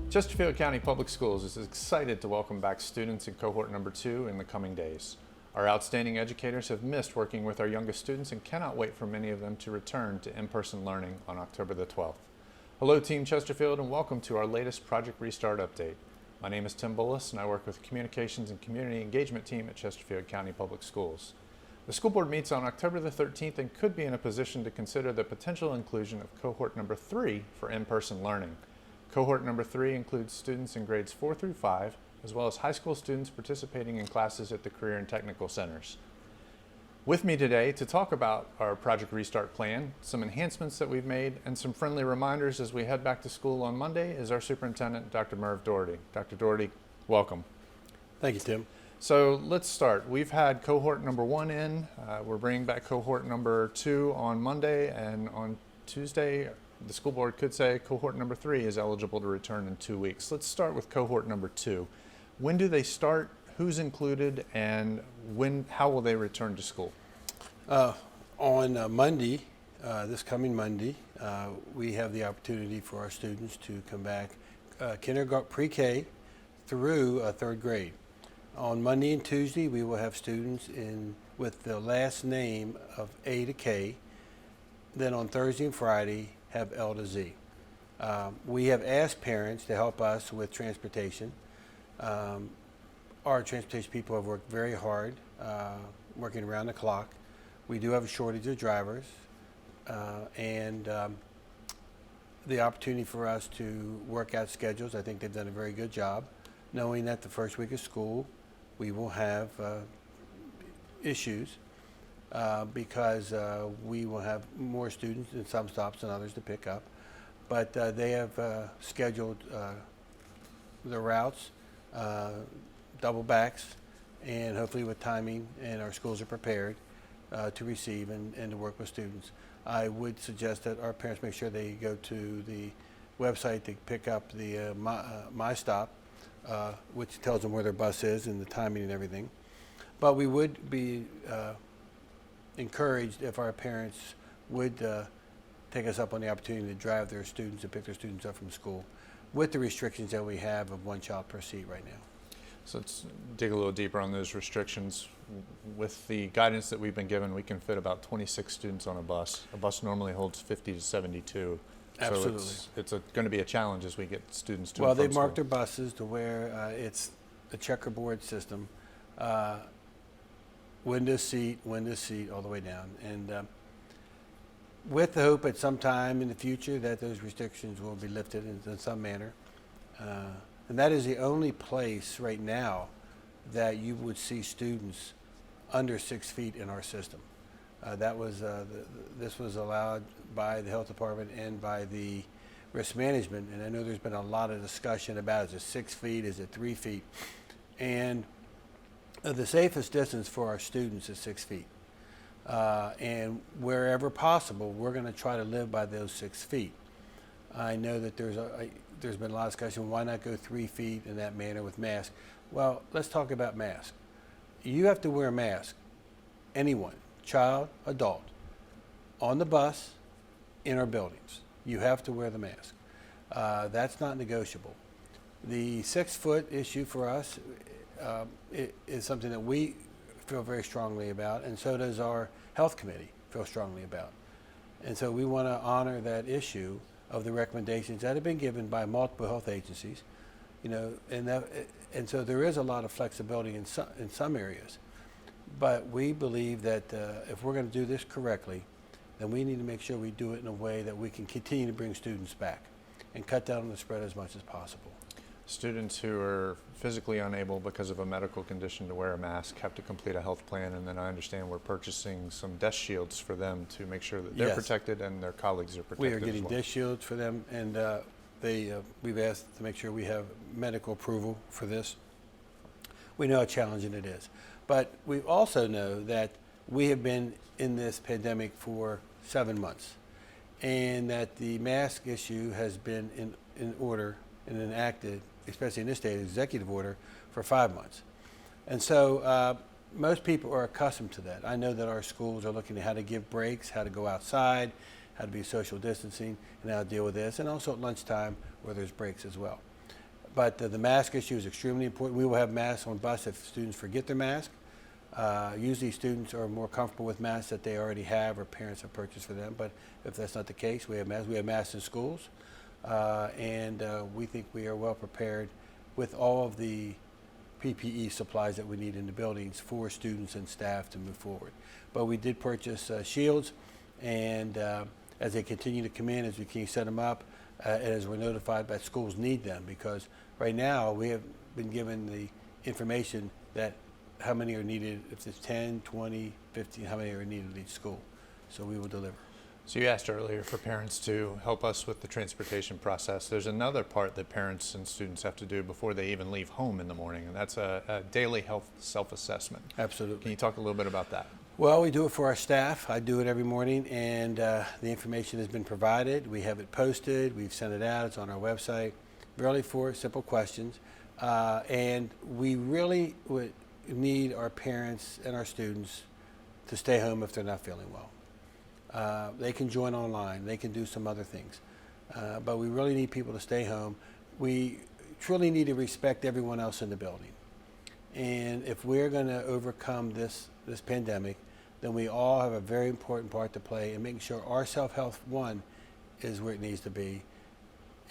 Chesterfield County Public Schools is excited to welcome back students in cohort number 2 in the coming days. Our outstanding educators have missed working with our youngest students and cannot wait for many of them to return to in-person learning on October the 12th. Hello Team Chesterfield and welcome to our latest Project Restart update. My name is Tim Bullis and I work with the Communications and Community Engagement team at Chesterfield County Public Schools. The school board meets on October the 13th and could be in a position to consider the potential inclusion of cohort number 3 for in-person learning. Cohort number 3 includes students in grades 4 through 5, as well as high school students participating in classes at the Career and Technical Centers. With me today to talk about our Project Restart plan, some enhancements that we've made, and some friendly reminders as we head back to school on Monday is our superintendent, Dr. Merv Doherty. Dr. Doherty, welcome. Thank you, Tim. So let's start. We've had cohort number 1 in. We're bringing back cohort number 2 on Monday, and on Tuesday, the school board could say cohort number 3 is eligible to return in 2 weeks. Let's start with cohort number 2. When do they start? Who's included? And how will they return to school? On Monday, this coming Monday, we have the opportunity for our students to come back kindergarten, pre-K through 3rd grade. On Monday and Tuesday, we will have students with the last name of A to K. Then on Thursday and Friday, have L to Z. We have asked parents to help us with transportation. Our transportation people have worked very hard, working around the clock. We do have a shortage of drivers, and the opportunity for us to work out schedules. I think they've done a very good job, knowing that the first week of school we will have issues. Because we will have more students in some stops than others to pick up. But they have scheduled the routes, double backs, and hopefully with timing, and our schools are prepared to receive and to work with students. I would suggest that our parents make sure they go to the website to pick up the My Stop, which tells them where their bus is and the timing and everything. But we would be encouraged if our parents would take us up on the opportunity to drive their students and pick their students up from school with the restrictions that we have of 1 child per seat right now. So let's dig a little deeper on those restrictions. With the guidance that we've been given, we can fit about 26 students on a bus. A bus normally holds 50 to 72. Absolutely. So it's going to be a challenge as we get students to Well, and from they've marked school. their buses to where it's a checkerboard system. Window seat, all the way down. And with the hope at some time in the future that those restrictions will be lifted in some manner. And that is the only place right now that you would see students under 6 feet in our system. This was allowed by the health department and by the risk management. And I know there's been a lot of discussion about, is it 6 feet, is it 3 feet? And the safest distance for our students is 6 feet. And wherever possible, we're going to try to live by those 6 feet. I know that there's been a lot of discussion, why not go 3 feet in that manner with masks? Well, let's talk about masks. You have to wear a mask, anyone, child, adult, on the bus, in our buildings. You have to wear the mask. That's not negotiable. The 6 foot issue for us it is something that we feel very strongly about, and so does our health committee feel strongly about. And so we want to honor that issue of the recommendations that have been given by multiple health agencies, and so there is a lot of flexibility in some areas. But we believe that if we're going to do this correctly, then we need to make sure we do it in a way that we can continue to bring students back and cut down on the spread as much as possible. Students who are physically unable because of a medical condition to wear a mask have to complete a health plan, and then I understand we're purchasing some desk shields for them to make sure that they're protected and their colleagues are protected. We are getting desk shields for them, and we've asked to make sure we have medical approval for this. We know how challenging it is, but we also know that we have been in this pandemic for 7 months, and that the mask issue has been in order and enacted, especially in this state, executive order, for 5 months. And so most people are accustomed to that. I know that our schools are looking at how to give breaks, how to go outside, how to be social distancing, and how to deal with this, and also at lunchtime where there's breaks as well. But the mask issue is extremely important. We will have masks on bus if students forget their mask. Usually students are more comfortable with masks that they already have or parents have purchased for them. But if that's not the case, we have masks. We have masks in schools. And we think we are well prepared with all of the PPE supplies that we need in the buildings for students and staff to move forward. But we did purchase shields, and as they continue to come in, as we can set them up, and as we're notified that schools need them, because right now we have been given the information that how many are needed, if it's 10, 20, 15, how many are needed at each school. So we will deliver. So you asked earlier for parents to help us with the transportation process. There's another part that parents and students have to do before they even leave home in the morning, and that's a daily health self-assessment. Absolutely. Can you talk a little bit about that? Well, we do it for our staff. I do it every morning, and the information has been provided. We have it posted. We've sent it out. It's on our website. Really 4 simple questions. And we really would need our parents and our students to stay home if they're not feeling well. They can join online. They can do some other things. But we really need people to stay home. We truly need to respect everyone else in the building. And if we're going to overcome this pandemic, then we all have a very important part to play in making sure our self-health, one, is where it needs to be,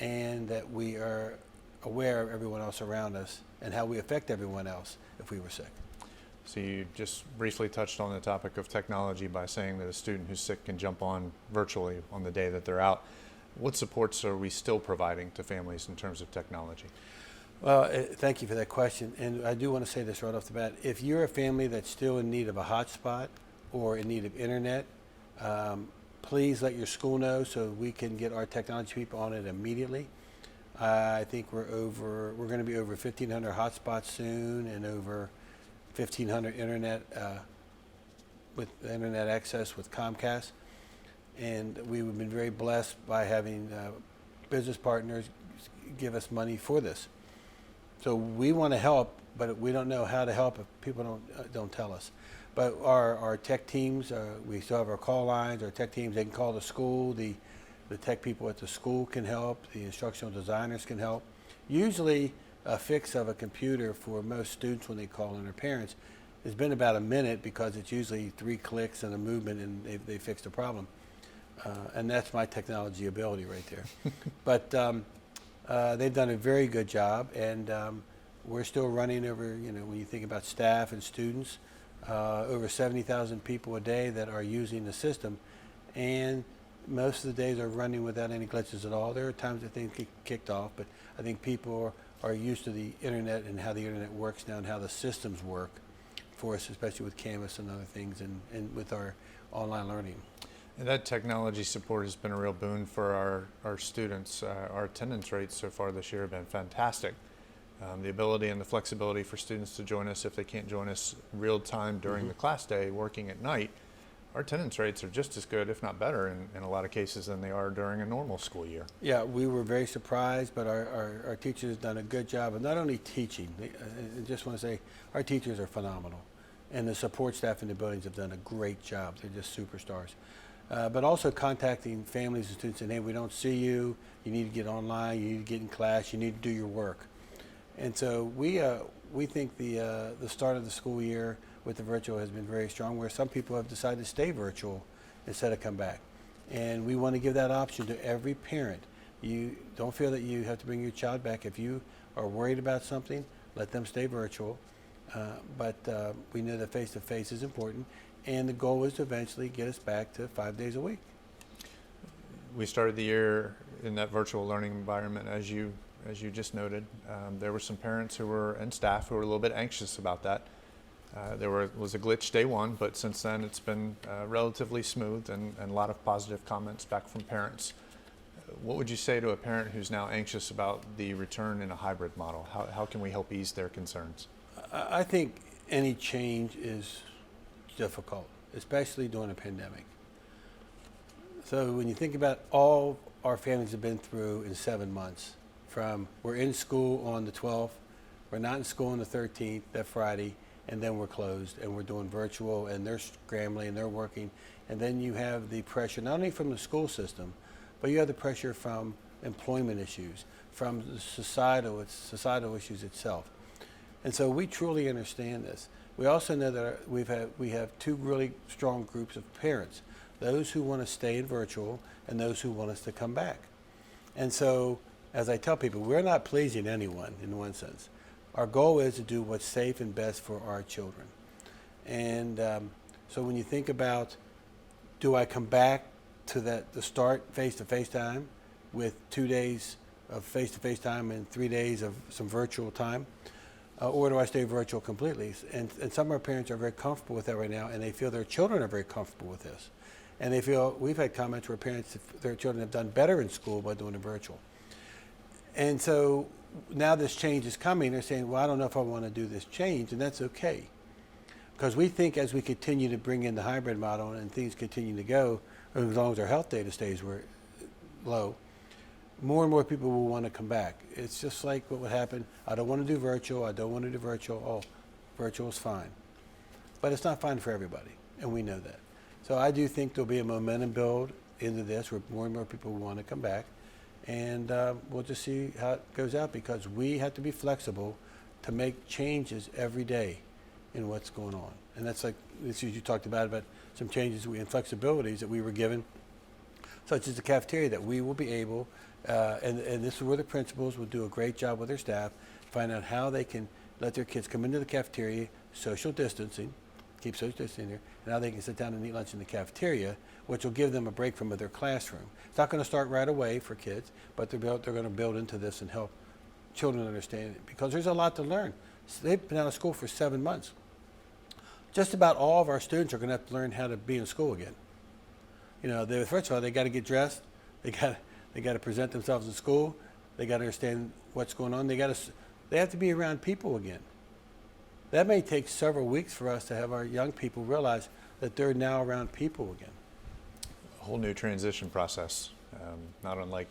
and that we are aware of everyone else around us and how we affect everyone else if we were sick. So you just briefly touched on the topic of technology by saying that a student who's sick can jump on virtually on the day that they're out. What supports are we still providing to families in terms of technology? Well, thank you for that question. And I do want to say this right off the bat. If you're a family that's still in need of a hotspot or in need of internet, please let your school know so we can get our technology people on it immediately. I think we're going to be over 1,500 hotspots soon, and over 1,500 internet with internet access with Comcast. And we've been very blessed by having business partners give us money for this. So we want to help, but we don't know how to help if people don't tell us. But our tech teams, we still have our call lines. Our tech teams, they can call the school. The tech people at the school can help. The instructional designers can help. Usually, a fix of a computer for most students when they call in their parents has been about a minute, because it's usually 3 clicks and a movement, and they fixed the problem. And that's my technology ability right there. But they've done a very good job, and we're still running over, when you think about staff and students, over 70,000 people a day that are using the system, and most of the days are running without any glitches at all. There are times that things get kicked off, but I think people are used to the internet and how the internet works now and how the systems work for us, especially with Canvas and other things, and with our online learning. And that technology support has been a real boon for our students. Our attendance rates so far this year have been fantastic. The ability and the flexibility for students to join us if they can't join us real time during the class day, working at night, our attendance rates are just as good, if not better, in a lot of cases than they are during a normal school year. Yeah, we were very surprised, but our teachers have done a good job of not only teaching. I just want to say our teachers are phenomenal, and the support staff in the buildings have done a great job. They're just superstars. But also contacting families and students saying, hey, we don't see you, you need to get online, you need to get in class, you need to do your work. And so we think the start of the school year with the virtual has been very strong, where some people have decided to stay virtual instead of come back. And we want to give that option to every parent. You don't feel that you have to bring your child back. If you are worried about something, let them stay virtual. But we know that face-to-face is important, and the goal is to eventually get us back to 5 days a week. We started the year in that virtual learning environment, as you just noted. There were some parents and staff who were a little bit anxious about that. There was a glitch day one, but since then it's been relatively smooth, and a lot of positive comments back from parents. What would you say to a parent who's now anxious about the return in a hybrid model? How can we help ease their concerns? I think any change is difficult, especially during a pandemic. So when you think about all our families have been through in 7 months, from we're in school on the 12th, we're not in school on the 13th, that Friday, and then we're closed, and we're doing virtual, and they're scrambling, and they're working. And then you have the pressure, not only from the school system, but you have the pressure from employment issues, from the societal issues itself. And so we truly understand this. We also know that we have two really strong groups of parents, those who want to stay in virtual and those who want us to come back. And so, as I tell people, we're not pleasing anyone in one sense. Our goal is to do what's safe and best for our children. And so when you think about, do I come back to the start face-to-face time with 2 days of face-to-face time and 3 days of some virtual time? Or do I stay virtual completely? And some of our parents are very comfortable with that right now, and they feel their children are very comfortable with this. And they feel, we've had comments where parents, their children have done better in school by doing it virtual. And so now this change is coming. They're saying, well, I don't know if I want to do this change, and that's okay. Because we think as we continue to bring in the hybrid model and things continue to go, as long as our health data stays low, more and more people will want to come back. It's just like what would happen. I don't want to do virtual. I don't want to do virtual. Oh, virtual is fine. But it's not fine for everybody, and we know that. So I do think there'll be a momentum build into this where more and more people will want to come back. And we'll just see how it goes out, because we have to be flexible to make changes every day in what's going on. And that's like this you talked about some changes and flexibilities that we were given, such as the cafeteria, that we will be able, and this is where the principals will do a great job with their staff, find out how they can let their kids come into the cafeteria, social distancing, keep social distancing there, and how they can sit down and eat lunch in the cafeteria, which will give them a break from their classroom. It's not going to start right away for kids, but they're going to build into this and help children understand it, because there's a lot to learn. They've been out of school for 7 months. Just about all of our students are going to have to learn how to be in school again. You know, first of all, they got to get dressed. They got to present themselves in school. They got to understand what's going on. They have to be around people again. That may take several weeks for us to have our young people realize that they're now around people again. A whole new transition process, not unlike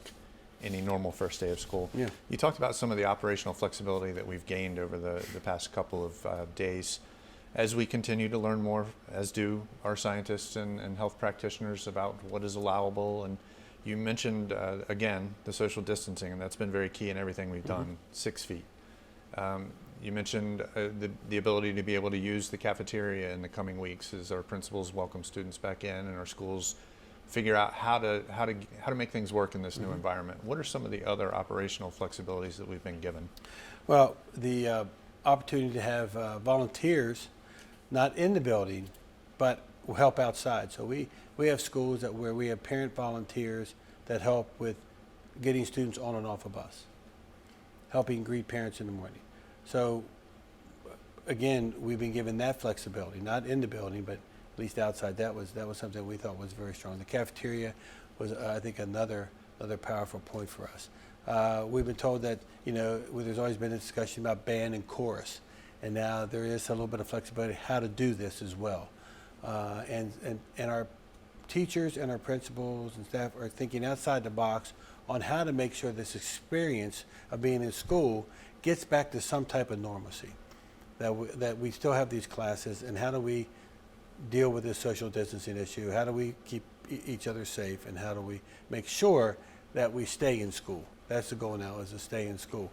any normal first day of school. Yeah. You talked about some of the operational flexibility that we've gained over the past couple of days. As we continue to learn more, as do our scientists and health practitioners, about what is allowable. And you mentioned, again, the social distancing, and that's been very key in everything we've done, 6 feet. You mentioned the ability to be able to use the cafeteria in the coming weeks as our principals welcome students back in and our schools figure out how to make things work in this new environment. What are some of the other operational flexibilities that we've been given? Well, the opportunity to have volunteers, not in the building, but will help outside. So we have schools where we have parent volunteers that help with getting students on and off a bus, helping greet parents in the morning. So again, we've been given that flexibility, not in the building, but at least outside. That was something we thought was very strong. The cafeteria was, I think, another powerful point for us. We've been told that, you know, there's always been a discussion about band and chorus, and now there is a little bit of flexibility how to do this as well. And our teachers and our principals and staff are thinking outside the box on how to make sure this experience of being in school gets back to some type of normalcy, that we still have these classes, and how do we deal with this social distancing issue? How do we keep each other safe, and how do we make sure that we stay in school? That's the goal now, is to stay in school.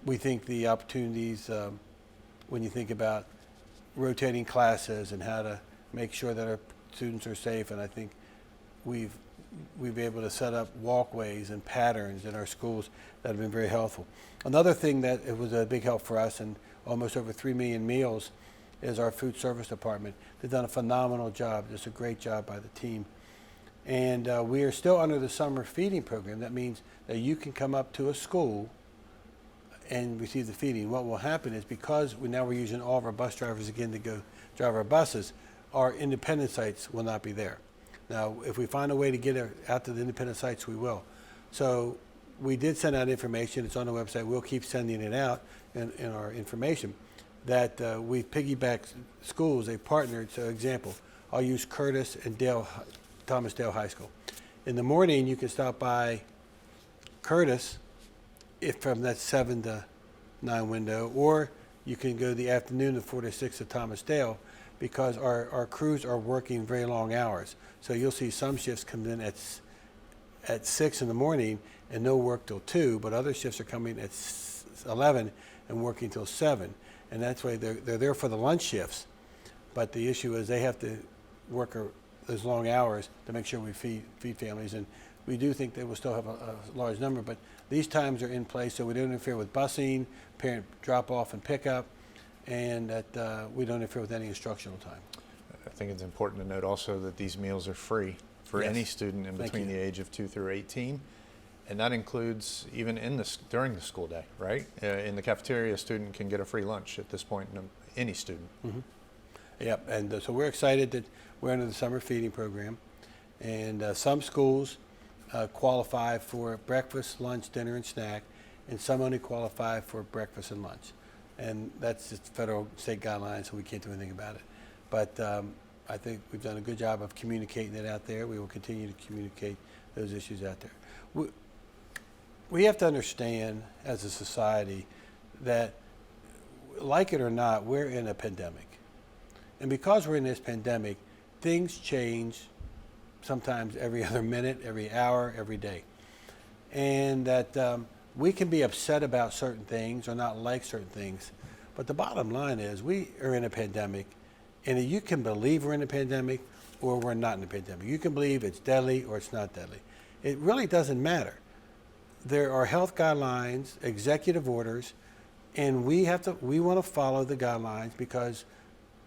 We think the opportunities, when you think about rotating classes and how to make sure that our students are safe, and I think we've been able to set up walkways and patterns in our schools that have been very helpful. Another thing that it was a big help for us, and almost over 3 million meals, is our food service department. They've done a phenomenal job, just a great job by the team. And we are still under the summer feeding program. That means that you can come up to a school and receive the feeding. What will happen is, because we're using all of our bus drivers again to go drive our buses, our independent sites will not be there. Now, if we find a way to get out to the independent sites, we will. So we did send out information. It's on the website. We'll keep sending it out in our information, that we've piggybacked schools. They've partnered. So example, I'll use Curtis and Thomas Dale High School. In the morning, you can stop by Curtis from that 7 to 9 window, or you can go the afternoon, the 4 to 6 to Thomas Dale, because our crews are working very long hours. So you'll see some shifts come in at 6 in the morning and no work till 2, but other shifts are coming at 11 and working till 7. And that's why they're there for the lunch shifts. But the issue is they have to work those long hours to make sure we feed families. And we do think they will still have a large number, but these times are in place so we don't interfere with busing, parent drop off and pickup, and that we don't interfere with any instructional time. I think it's important to note also that these meals are free for Yes. any student in between the age of 2 through 18. And that includes even during the school day, right? In the cafeteria, a student can get a free lunch at this point, any student. Mm-hmm. Yep, and so we're excited that we're under the summer feeding program. And some schools qualify for breakfast, lunch, dinner, and snack, and some only qualify for breakfast and lunch. And that's just federal, state guidelines, so we can't do anything about it. But I think we've done a good job of communicating it out there. We will continue to communicate those issues out there. We have to understand as a society that, like it or not, we're in a pandemic. And because we're in this pandemic, things change sometimes every other minute, every hour, every day. And that we can be upset about certain things or not like certain things. But the bottom line is we are in a pandemic, and you can believe we're in a pandemic or we're not in a pandemic. You can believe it's deadly or it's not deadly. It really doesn't matter. There are health guidelines, executive orders, and we want to follow the guidelines, because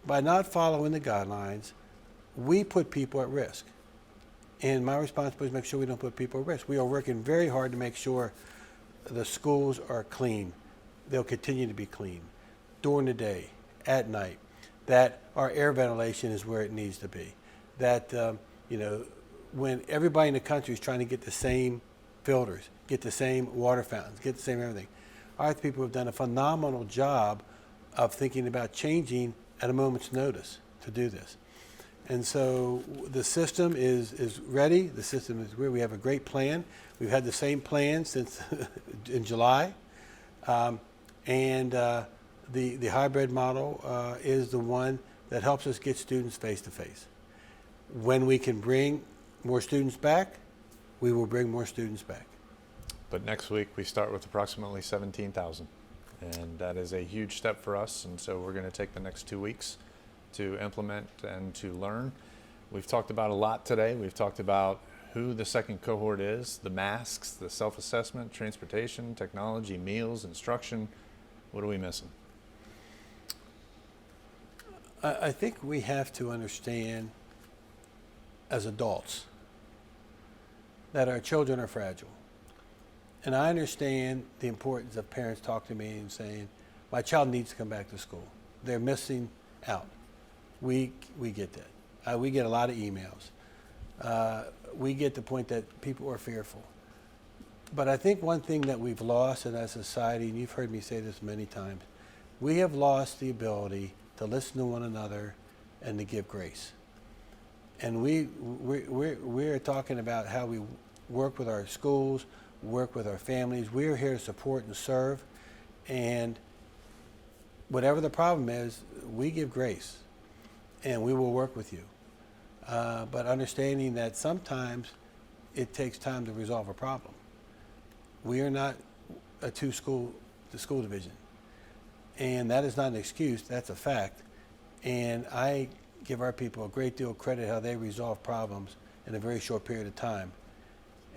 by not following the guidelines, we put people at risk. And my responsibility is to make sure we don't put people at risk. We are working very hard to make sure the schools are clean. They'll continue to be clean during the day, at night, that our air ventilation is where it needs to be, that when everybody in the country is trying to get the same filters, get the same water fountains, get the same everything. Our people have done a phenomenal job of thinking about changing at a moment's notice to do this. And so the system is ready. The system is ready. We have a great plan. We've had the same plan since in July. The hybrid model is the one that helps us get students face to face. When we can bring more students back, we will bring more students back. But next week we start with approximately 17,000, and that is a huge step for us. And so we're going to take the next 2 weeks to implement and to learn. We've talked about a lot today. We've talked about who the second cohort is, the masks, the self-assessment, transportation, technology, meals, instruction. What are we missing? I think we have to understand as adults that our children are fragile. And I understand the importance of parents talking to me and saying, my child needs to come back to school. They're missing out. We get that. We get a lot of emails. We get the point that people are fearful. But I think one thing that we've lost in our society, and you've heard me say this many times, we have lost the ability to listen to one another and to give grace. And we're talking about how we work with our schools, work with our families. We're here to support and serve. And whatever the problem is, we give grace. And we will work with you. But understanding that sometimes it takes time to resolve a problem. We are not a school division. And that is not an excuse, that's a fact. And I give our people a great deal of credit how they resolve problems in a very short period of time.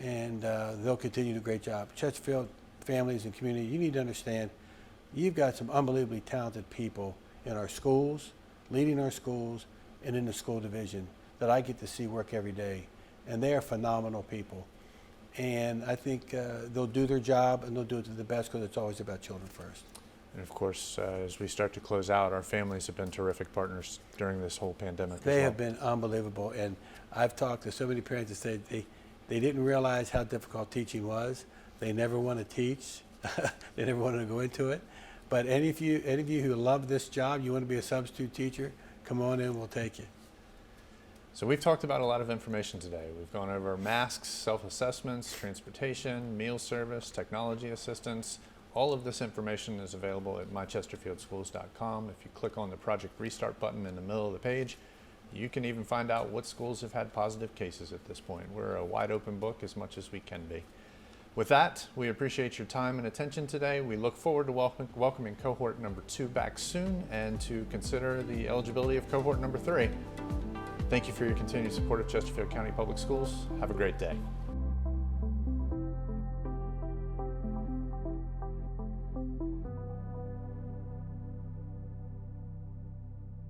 And they'll continue to do a great job. Chesterfield families and community, you need to understand, you've got some unbelievably talented people in our schools, leading our schools, and in the school division that I get to see work every day. And they are phenomenal people. And I think they'll do their job, and they'll do it to the best, because it's always about children first. And of course, as we start to close out, our families have been terrific partners during this whole pandemic. They have been unbelievable. And I've talked to so many parents that say they didn't realize how difficult teaching was. They never want to teach. They never wanted to go into it. But any of you who love this job, you want to be a substitute teacher, come on in, we'll take you. So we've talked about a lot of information today. We've gone over masks, self-assessments, transportation, meal service, technology assistance, All of this information is available at mychesterfieldschools.com. If you click on the Project Restart button in the middle of the page, you can even find out what schools have had positive cases at this point. We're a wide open book as much as we can be. With that, we appreciate your time and attention today. We look forward to welcoming cohort number 2 back soon and to consider the eligibility of cohort number 3. Thank you for your continued support of Chesterfield County Public Schools. Have a great day.